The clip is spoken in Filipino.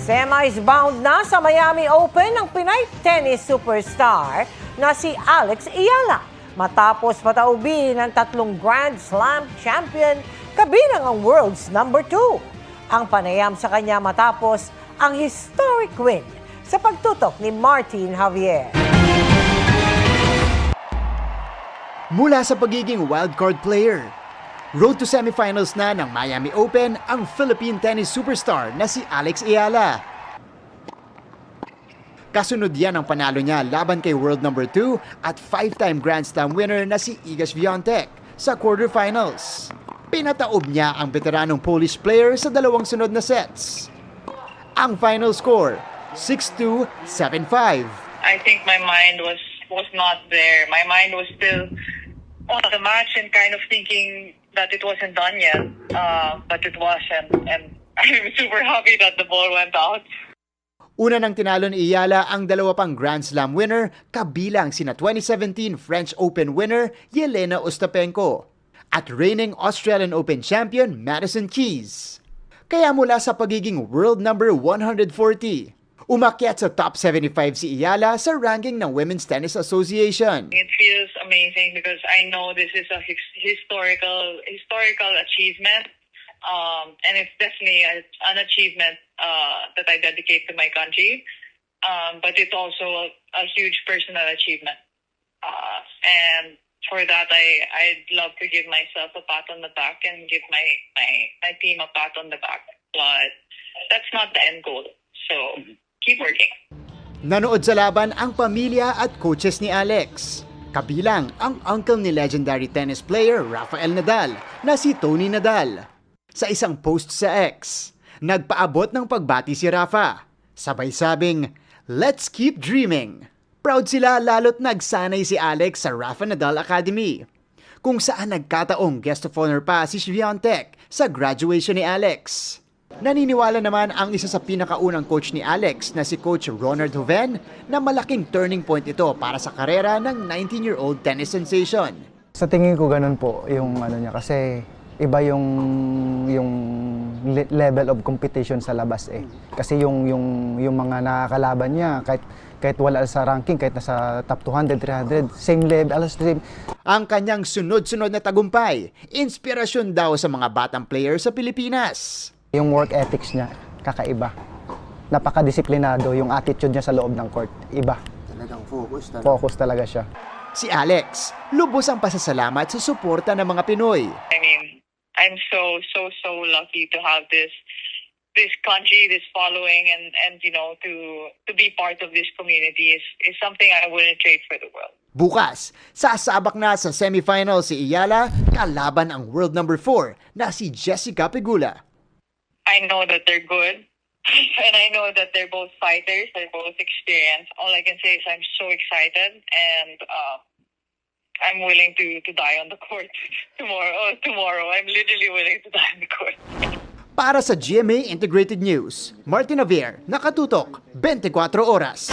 Semis bound na sa Miami Open ang Pinay tennis superstar na si Alex Ayala. Matapos pataubin ang 3 Grand Slam champion, kabilang ang world's #2. Ang panayam sa kanya matapos ang historic win sa pagtutok ni Martin Javier. Mula sa pagiging wildcard player, road to semifinals na ng Miami Open ang Philippine tennis superstar na si Alex Ayala. Kasunod yan ang panalo niya laban kay world #2 at 5-time Grand Slam winner na si Iga Świątek sa quarterfinals. Pinataob niya ang veteranong Polish player sa 2 sunod na sets. Ang final score, 6-2, 7-5. I think my mind was not there. My mind was still on the match and kind of thinking that it wasn't done yet, but it was, and I'm super happy that the ball went out. Una nang tinalo ni Ayala ang 2 pang Grand Slam winner, kabilang sina 2017 French Open winner Jelena Ostapenko at reigning Australian Open champion Madison Keys. Kaya mula sa pagiging world number 140, umakyat sa top 75 si Ayala sa ranking ng Women's Tennis Association. It feels amazing because I know this is a historical achievement, and it's definitely an achievement that I dedicate to my country. But it's also a huge personal achievement, and for that I'd love to give myself a pat on the back and give my team a pat on the back. But that's not the end goal. So keep working. Nanood sa laban ang pamilya at coaches ni Alex. Kabilang ang uncle ni legendary tennis player Rafael Nadal na si Tony Nadal. Sa isang post sa X, nagpaabot ng pagbati si Rafa. Sabay sabing, "Let's keep dreaming." Proud sila lalo't nagsanay si Alex sa Rafa Nadal Academy, kung saan nagkataong guest of honor pa si Świątek sa graduation ni Alex. Naniniwala naman ang isa sa pinakaunang coach ni Alex na si Coach Ronald Hoven na malaking turning point ito para sa karera ng 19-year-old tennis sensation. Sa tingin ko ganun po yung ano niya kasi iba yung level of competition sa labas eh. Kasi yung mga nakakalaban niya kahit wala sa ranking, kahit nasa top 200, 300, same level, same. Ang kanyang sunod-sunod na tagumpay, inspirasyon daw sa mga batang player sa Pilipinas. Yung work ethics niya, kakaiba. Napakadisiplinado yung attitude niya sa loob ng court. Iba. Talagang focus talaga. Focus talaga siya. Si Alex, lubos ang pasasalamat sa suporta ng mga Pinoy. I mean, I'm so lucky to have this country, this following, and you know, to be part of this community is something I wouldn't trade for the world. Bukas, sasabak na sa semifinal si Ayala kalaban ang world #4 na si Jessica Pegula. I know that they're good, and I know that they're both fighters, they're both experienced. All I can say is I'm so excited, and I'm willing to die on the court tomorrow. I'm literally willing to die on the court. Para sa GMA Integrated News, Martin Javier, nakatutok 24 oras.